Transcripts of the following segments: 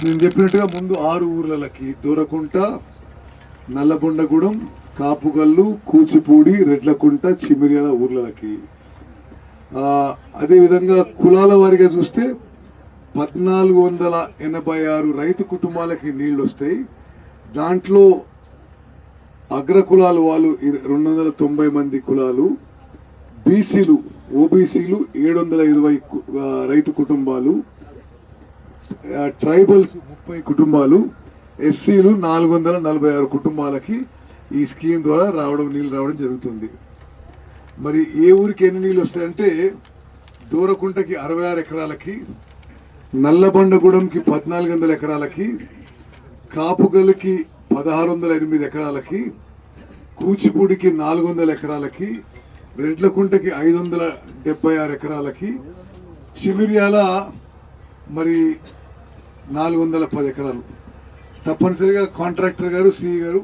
నేను చెప్పినట్టుగా ముందు 6 ఊర్లకి దూరకుంట, నల్లబొండగూడెం, కాపుగల్లు, కూచిపూడి, రెడ్లకుంట, చిమిర్యాల ఊర్లకి. అదేవిధంగా కులాల వారిగా చూస్తే 1486 రైతు కుటుంబాలకి నీళ్లు వస్తాయి. దాంట్లో అగ్ర కులాలు వాళ్ళు 290 మంది కులాలు, బీసీలు ఓబీసీలు 720 రైతు కుటుంబాలు, ట్రైబల్స్ 30 కుటుంబాలు, ఎస్సీలు 446 కుటుంబాలకి ఈ స్కీమ్ ద్వారా నీళ్ళు రావడం జరుగుతుంది. మరి ఏ ఊరికి ఎన్ని నీళ్ళు వస్తాయంటే దూరకుంటకి 66 ఎకరాలకి, నల్లబండగూడెంకి 1400 ఎకరాలకి, కాపుగల్కి 1608 ఎకరాలకి, కూచిపూడికి 400 ఎకరాలకి, రెడ్లకుంటకి 576 ఎకరాలకి, చిమిర్యాల మరి 410 ఎకరాలు. తప్పనిసరిగా కాంట్రాక్టర్ గారు, సిఈ గారు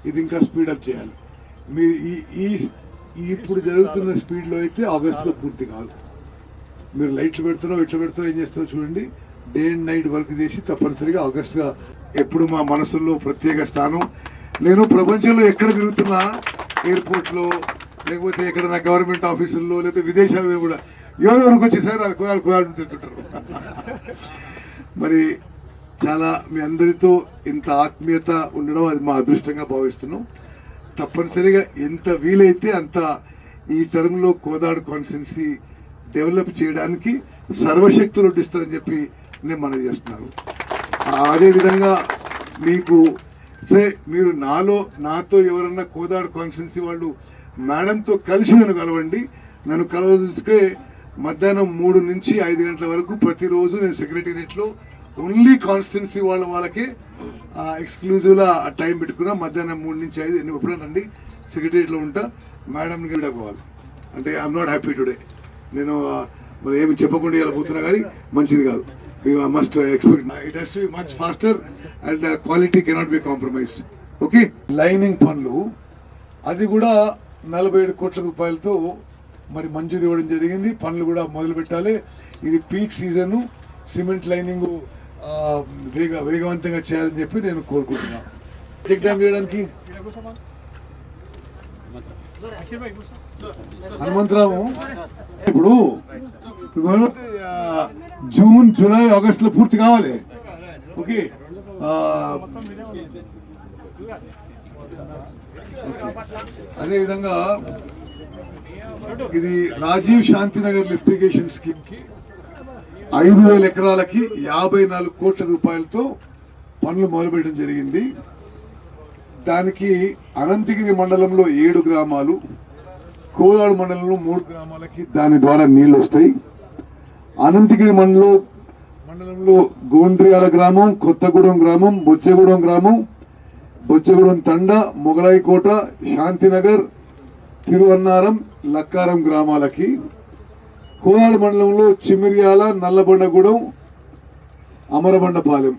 ఇది ఇంకా స్పీడప్ చేయాలి. మీరు ఇప్పుడు జరుగుతున్న స్పీడ్లో అయితే ఆగస్టులో పూర్తి కాదు. మీరు లైట్లు పెడుతున్నారో ఎట్లా పెడుతున్నారో ఏం చేస్తారో చూడండి. డే అండ్ నైట్ వర్క్ చేసి తప్పనిసరిగా ఆగస్టుగా ఎప్పుడు మా మనసుల్లో ప్రత్యేక స్థానం. నేను ప్రపంచంలో ఎక్కడ తిరుగుతున్నా, ఎయిర్పోర్ట్లో లేకపోతే ఎక్కడైనా గవర్నమెంట్ ఆఫీసుల్లో లేకపోతే విదేశాల్లో కూడా ఎవరెవరికి వచ్చేసారు అది కుదాడు తింటుంటారు. మరి చాలా మీ అందరితో ఇంత ఆత్మీయత ఉండడం అది మా అదృష్టంగా భావిస్తున్నాం. తప్పనిసరిగా ఎంత వీలైతే అంత ఈ టర్మ్లో కోదాడు కాన్స్టిట్యున్సీ డెవలప్ చేయడానికి సర్వశక్తులు వడ్డిస్తారని చెప్పి నేను మనవి చేస్తున్నాను. అదేవిధంగా మీకు మీరు నాతో ఎవరన్నా కోదాడు కాన్స్టిట్యున్సీ వాళ్ళు మేడంతో కలిసి నన్ను కలవండి. నన్ను కలవదలుచుకే మధ్యాహ్నం 3 నుంచి 5 గంటల వరకు ప్రతిరోజు నేను సెక్రటేరియట్లో ఓన్లీ కాన్స్టిట్యున్సీ వాళ్ళకి ఎక్స్క్లూజివ్గా టైం పెట్టుకున్నా. మధ్యాహ్నం 3 నుంచి 5 ఎప్పుడైనా రండి, సెక్రటేరియట్లో ఉంటా. మేడంకి విడపోవాలి అంటే ఐఎమ్ నాట్ హ్యాపీ టుడే. నేను మరి ఏమి చెప్పకుండా ఇలా పోతున్నా కానీ మంచిది కాదు. Must expect it has to be much faster and quality cannot be compromised. Okay, lining పనులు అది కూడా 47 కోట్ల రూపాయలతో మరి మంజూరు ఇవ్వడం జరిగింది. పనులు కూడా మొదలు పెట్టాలి. ఇది పీక్ సీజన్, సిమెంట్ లైనింగ్ వేగవంతంగా చేయాలని చెప్పి నేను కోరుకుంటున్నాను. చెక్ డ్యామ్ చేయడానికి హనుమంతరావు ఇప్పుడు జూన్, జూలై, ఆగస్టులో పూర్తి కావాలి. ఓకే, అదేవిధంగా ఇది Rajiv Shantinagar lift irrigation scheme కి 5000 ఎకరాలకి 54 కోట్ల రూపాయలతో పనులు మొదలుపెట్టడం జరిగింది. దానికి అనంతగిరి మండలంలో 7 గ్రామాలు, కోదాడు మండలంలో 3 గ్రామాలకి దాని ద్వారా నీళ్లు వస్తాయి. అనంతగిరి మండలంలో గోండ్రియాల గ్రామం, కొత్తగూడెం గ్రామం, బొచ్చగూడెం గ్రామం, బొచ్చగూడెం తండ, మొగలాయికోట, శాంతినగర్, తిరువన్నారం, లక్కారం గ్రామాలకి, కోదాడు మండలంలో చిమిర్యాల, నల్లబండగూడెం, అమరబండపాలెం.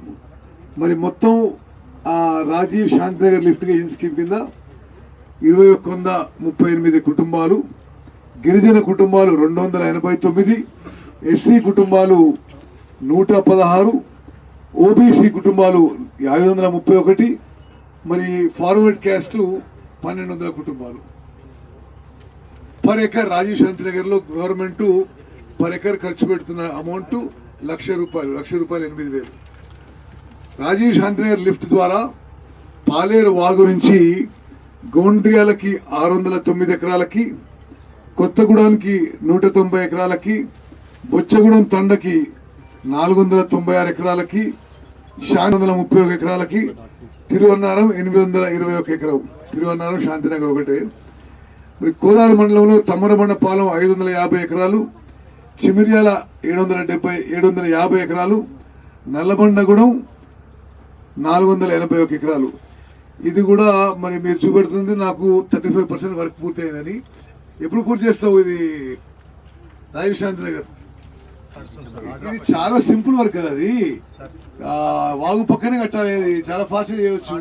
మరి మొత్తం Rajiv Shantinagar lift irrigation scheme కింద 2138 కుటుంబాలు, గిరిజన కుటుంబాలు 289, ఎస్సీ కుటుంబాలు 116, ఓబీసీ కుటుంబాలు 531, మరి ఫార్వర్డ్ క్యాస్ట్ 1200 కుటుంబాలు. పర్ ఎకర్ రాజీవ్ శాంతినగర్లో గవర్నమెంట్ పర్ ఎకర్ ఖర్చు పెడుతున్న అమౌంట్ ₹1,00,000, ₹1,08,000. రాజీవ్ శాంతినగర్ లిఫ్ట్ ద్వారా పాలేరు వాగు నుంచి గోండ్రియాలకి 609 ఎకరాలకి, కొత్తగూడెంకి 190 ఎకరాలకి, బొచ్చగూడెం తండకి 496 ఎకరాలకి, 131 ఎకరాలకి, తిరువన్నారం 821 ఎకరం. తిరువన్నారం శాంతినగర్ ఒకటే. మరి కోదాడు మండలంలో తమ్మరబండపాలెం 550 ఎకరాలు, చిమిర్యాల 750 ఎకరాలు, నల్లబండగూడెం 481 ఎకరాలు. ఇది కూడా మరి మీరు చూపెడుతుంది నాకు 35% వర్క్ పూర్తి అయిందని. ఎప్పుడు పూర్తి చేస్తావు ఇది రాజీవ్ శాంతినగర్? ఇది చాలా సింపుల్ వర్క్ కదా, అది వాగు పక్కనే కట్టాలి, చాలా ఫాస్ట్గా చేయవచ్చు.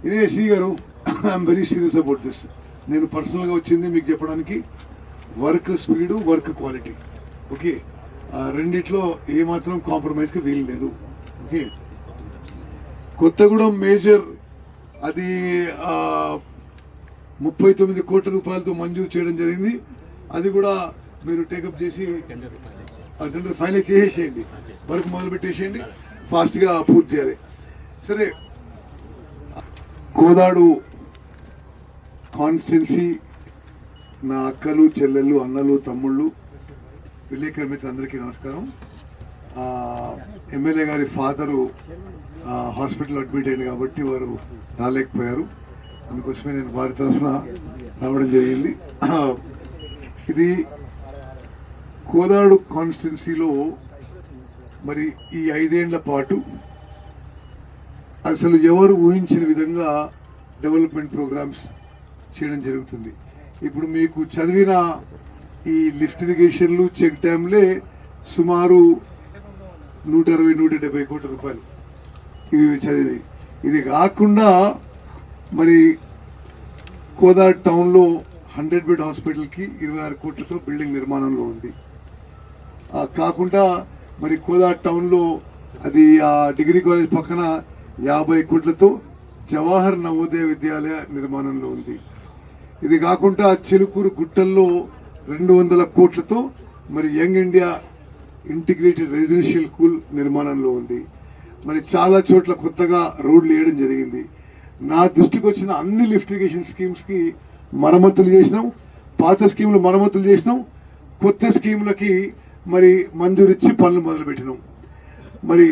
ఇదే శ్రీ గారు, I'm very serious about this. నేను పర్సనల్గా వచ్చింది మీకు చెప్పడానికి work speed, work quality. Okay, రెండిట్లో ఏమాత్రం కాంప్రమైజ్కి వీలు లేదు. ఓకే, కొత్తగూడెం మేజర్ అది 39 కోట్ల రూపాయలతో మంజూరు చేయడం జరిగింది. అది కూడా మీరు టేకప్ చేసి టెండర్ ఫైనల్ చేసేసేయండి, వర్క్ మొదలు పెట్టేసేయండి, ఫాస్ట్గా పూర్తి చేయాలి. సరే, కోదాడు కాన్స్టిట్యున్సీ నా అక్కలు, చెల్లెళ్ళు, అన్నలు, తమ్ముళ్ళు, విలేకరు మిత్రులందరికీ నమస్కారం. ఎమ్మెల్యే గారి ఫాదరు హాస్పిటల్ అడ్మిట్ అయింది కాబట్టి వారు రాలేకపోయారు. అందుకోసమే నేను వారి తరఫున రావడం జరిగింది. ఇది కోదాడు కాన్స్టిట్యున్సీలో మరి ఈ 5 ఏళ్ల పాటు అసలు ఎవరు ఊహించిన విధంగా డెవలప్మెంట్ ప్రోగ్రామ్స్ చేయడం జరుగుతుంది. ఇప్పుడు మీకు చదివిన ఈ లిఫ్ట్ ఇరిగేషన్లు, చెక్ డ్యామ్లే సుమారు 160-170 కోట్ల రూపాయలు ఇవి చదివినాయి. ఇది కాకుండా మరి కోదాడ్ టౌన్లో 100 బెడ్ హాస్పిటల్కి 26 కోట్లతో బిల్డింగ్ నిర్మాణంలో ఉంది. కాకుండా మరి కోదాడ్ టౌన్లో అది డిగ్రీ కాలేజ్ పక్కన 50 కోట్లతో జవహర్ నవోదయ విద్యాలయ నిర్మాణంలో ఉంది. ఇది కాకుండా చిలుకూరు గుట్టల్లో 200 కోట్లతో మరి young India integrated residential school నిర్మాణంలో ఉంది. మరి చాలా చోట్ల కొత్తగా రోడ్లు వేయడం జరిగింది. నా దృష్టికి వచ్చిన అన్ని లిఫ్ట్ ఇరిగేషన్ స్కీమ్స్కి మరమ్మతులు చేసినాం, పాత స్కీములు మరమ్మతులు చేసినాం, కొత్త స్కీములకి మరి మంజూరిచ్చి పనులు మొదలుపెట్టినాం. మరి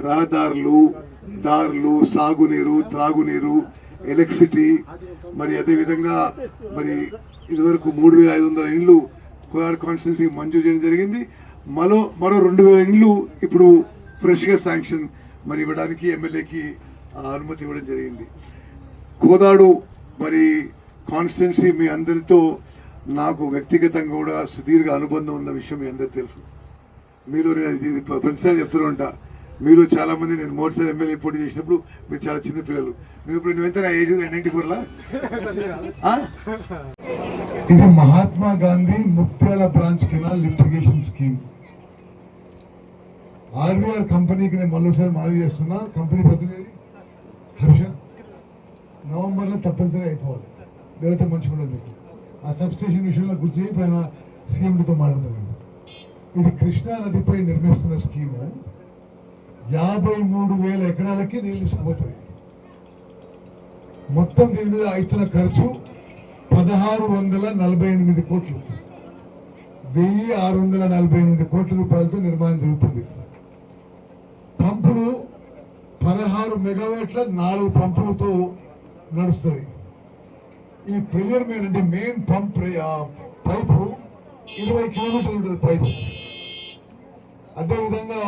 రహదారులు, దారులు, సాగునీరు, త్రాగునీరు, ఎలక్ట్రిసిటీ, మరి అదేవిధంగా మరి ఇదివరకు 3,500 ఇండ్లు కోదాడ కాన్స్టిట్యున్సీకి మంజూరు చేయడం జరిగింది. మరో 2,000 ఇండ్లు ఇప్పుడు ఫ్రెష్గా శాంక్షన్ మరి ఇవ్వడానికి ఎమ్మెల్యేకి అనుమతి ఇవ్వడం జరిగింది. కోదాడు మరి కాన్స్టిట్యున్సీ మీ అందరితో నాకు వ్యక్తిగతంగా కూడా సుదీర్ఘ అనుబంధం ఉన్న విషయం మీ అందరికీ తెలుసు. మీరు ప్రతిసారి చెప్తూ ఉంటా, మీరు చాలా మంది నేను మోడీసారి ఎమ్మెల్యే పోటీ చేసినప్పుడు మీరు చాలా చిన్న పిల్లలు. నువ్వు ఇప్పుడు నువ్వెంత ఏజ్ 94లా? ఇది Mahatma Gandhi Muktyala branch canal lift irrigation scheme. RVR కంపెనీకి నేను మరోసారి మనవి చేస్తున్నా, కంపెనీ ప్రతినిధి హర్ష, నవంబర్లో తప్పనిసరి అయిపోవాలి, లేకపోతే మంచిగా ఉండదు. ఆ సబ్స్టేషన్ విషయంలో గుర్తు చేయి, ఇప్పుడు ఆయన సీఎండితో మాట్లాడుతున్నాను. ఇది కృష్ణా నదిపై నిర్మిస్తున్న స్కీము. 53,000 ఎకరాలకి నీళ్ళు తీసుకుపోతుంది. మొత్తం దీని మీద అవుతున్న ఖర్చు 1,648 కోట్లు, 1,648 కోట్ల రూపాయలతో నిర్మాణం జరుగుతుంది. పంపులు 16 మెగావాట్ల 4 పంపులతో నడుస్తుంది. ఈ ప్రెజర్ మెయిన్ అంటే మెయిన్ పంప్ పైపు 20 కిలోమీటర్లు ఉంటుంది పైపు. అదేవిధంగా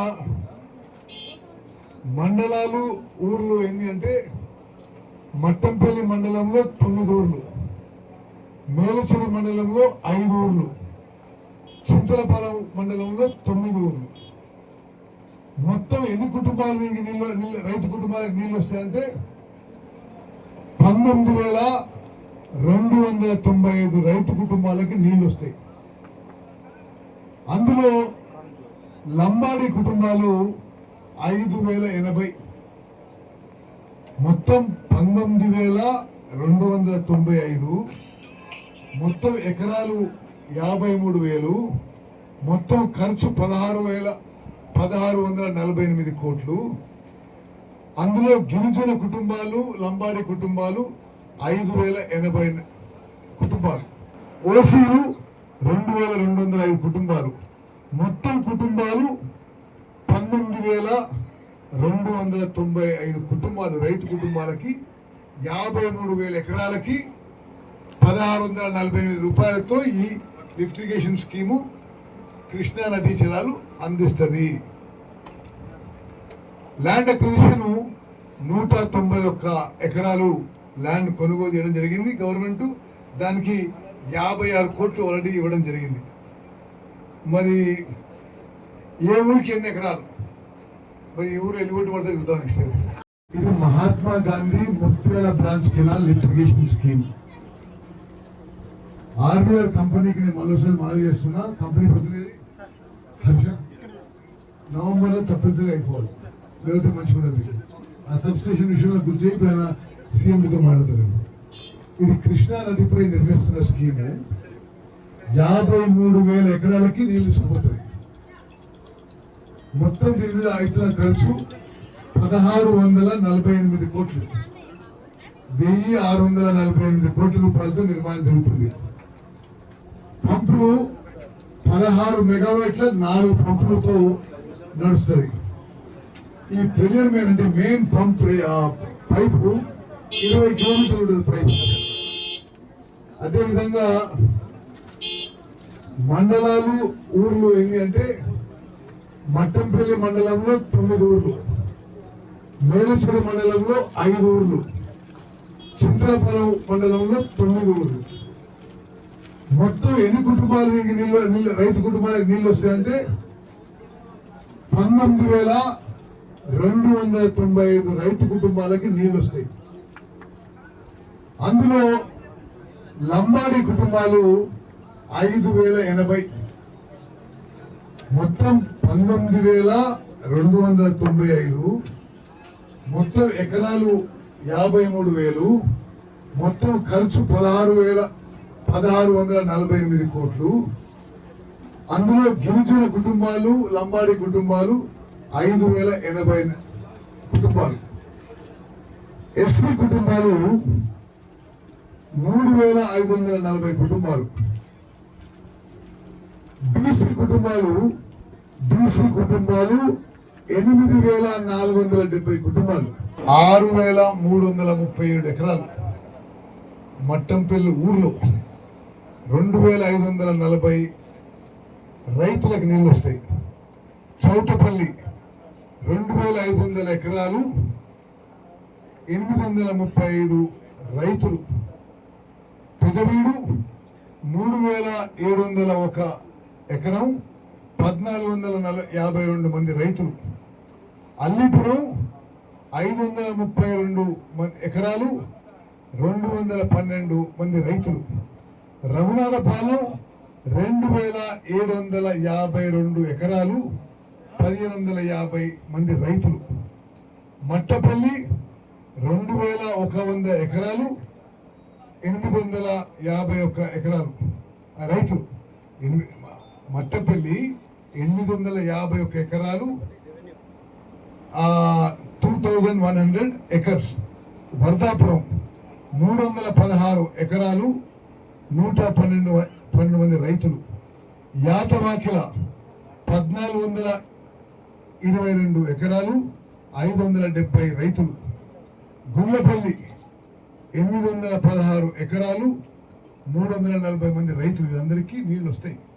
మండలాలు, ఊర్లు ఎన్ని అంటే మట్టంపల్లి మండలంలో 9 ఊర్లు, మేలచెరు మండలంలో 5 ఊర్లు, చింతలపాలెం మండలంలో 9 ఊర్లు. మొత్తం ఎన్ని కుటుంబాలకి రైతు కుటుంబాలకు నీళ్ళు వస్తాయంటే 19,295 రైతు కుటుంబాలకి నీళ్ళు వస్తాయి. అందులో లంబాడి కుటుంబాలు 5,080. మొత్తం 19,295. మొత్తం ఎకరాలు 53,000. మొత్తం ఖర్చు 16,648 కోట్లు. అందులో గిరిజన కుటుంబాలు, లంబాడి కుటుంబాలు 5,080 కుటుంబాలు, ఓసీలు 2,205 కుటుంబాలు. మొత్తం కుటుంబాలు 19,295 కుటుంబాలు. రైతు కుటుంబాలకి 53,000 ఎకరాలకి 1,648 రూపాయలతో ఈ లిఫ్ట్ ఇరిగేషన్ స్కీము కృష్ణా నదీ జలాలు అందిస్తుంది. ల్యాండ్ అక్విజిషన్ 191 ఎకరాలు ల్యాండ్ కొనుగోలు చేయడం జరిగింది గవర్నమెంట్. దానికి 56 కోట్లు ఆల్రెడీ ఇవ్వడం జరిగింది. మరి ఏ ఊరికి ఎన్ని ఎకరాలు, మరి ఈ ఊరు ఎన్ని కోట్లు పడుతుంది చూద్దాం నెక్స్ట్. ఇది Mahatma Gandhi Muktyala branch canal lift irrigation scheme. RVR కంపెనీకి నేను మరోసారి మనవి చేస్తున్నా, కంపెనీ ప్రతినిధి హర్ష, నవంబర్లో తప్పనిసరిగా అయిపోవాలి, లేకపోతే మంచిగా ఉండదు. ఆ సబ్స్టేషన్ విషయంలో గుర్తు చేయకపోయినా సీఎంతో మాట్లాడతాను. ఇది కృష్ణా నదిపై నిర్మిస్తున్న స్కీము 53,000 ఎకరాలకి నీళ్లు ఇసుకుపోతుంది. మొత్తం దీని మీద అవుతున్న ఖర్చు 1,648 కోట్లు, 1,648 కోట్ల రూపాయలతో నిర్మాణం జరుగుతుంది. పంపులు 16 మెగావాట్ల 4 పంపులతో నడుస్తుంది. ఈ ప్రెజర్ మీద అంటే మెయిన్ పంప్ పైపు 20 కిలోమీటర్లు ఉంటుంది పైపు. అదేవిధంగా మండలాలు ఊర్లు ఎన్ని అంటే మట్టంపల్లి మండలంలో 9 ఊర్లు, మేలచెరు మండలంలో 5 ఊర్లు, చింతలపురం మండలంలో 9 ఊర్లు. మొత్తం ఎన్ని కుటుంబాలకి రైతు కుటుంబాలకు నీళ్ళు వస్తాయంటే 19,295 రైతు కుటుంబాలకి నీళ్ళు వస్తాయి. అందులో లంబాడి కుటుంబాలు 5,080, మొత్తం 19,295, మొత్తం ఎకరాలు 53,000, మొత్తం ఖర్చు 16,148 కోట్లు. అందులో గిరిజన కుటుంబాలు లంబాడి కుటుంబాలు 5,080 కుటుంబాలు, ఎస్సీ కుటుంబాలు 3,540 కుటుంబాలు, బీసీ కుటుంబాలు 8,470 కుటుంబాలు, 6,337 ఎకరాలు. మట్టంపల్లి ఊర్లో 2,540 రైతులకు నీళ్ళు వస్తాయి. చౌటపల్లి 2,500 ఎకరాలు, 835 రైతులు. పెదవీడు 3,701 ఎకరం, 1,452 మంది రైతులు. అల్లీపురం 532 ఎకరాలు, 212 మంది రైతులు. రఘునాథపాలెం 2,752 ఎకరాలు, 1,550 మంది రైతులు. మట్టపల్లి 2,100 ఎకరాలు, 851 ఎకరాలు రైతులు. మట్టపల్లి 851 ఎకరాలు, 2,100 ఎకర్స్. వర్ధాపురం 316 ఎకరాలు, 112 మంది రైతులు. యాతవాకిల 1,422 ఎకరాలు, 570 రైతులు. గుండ్లపల్లి 816 ఎకరాలు, 340 మంది రైతులు. అందరికీ నీళ్ళు వస్తాయి.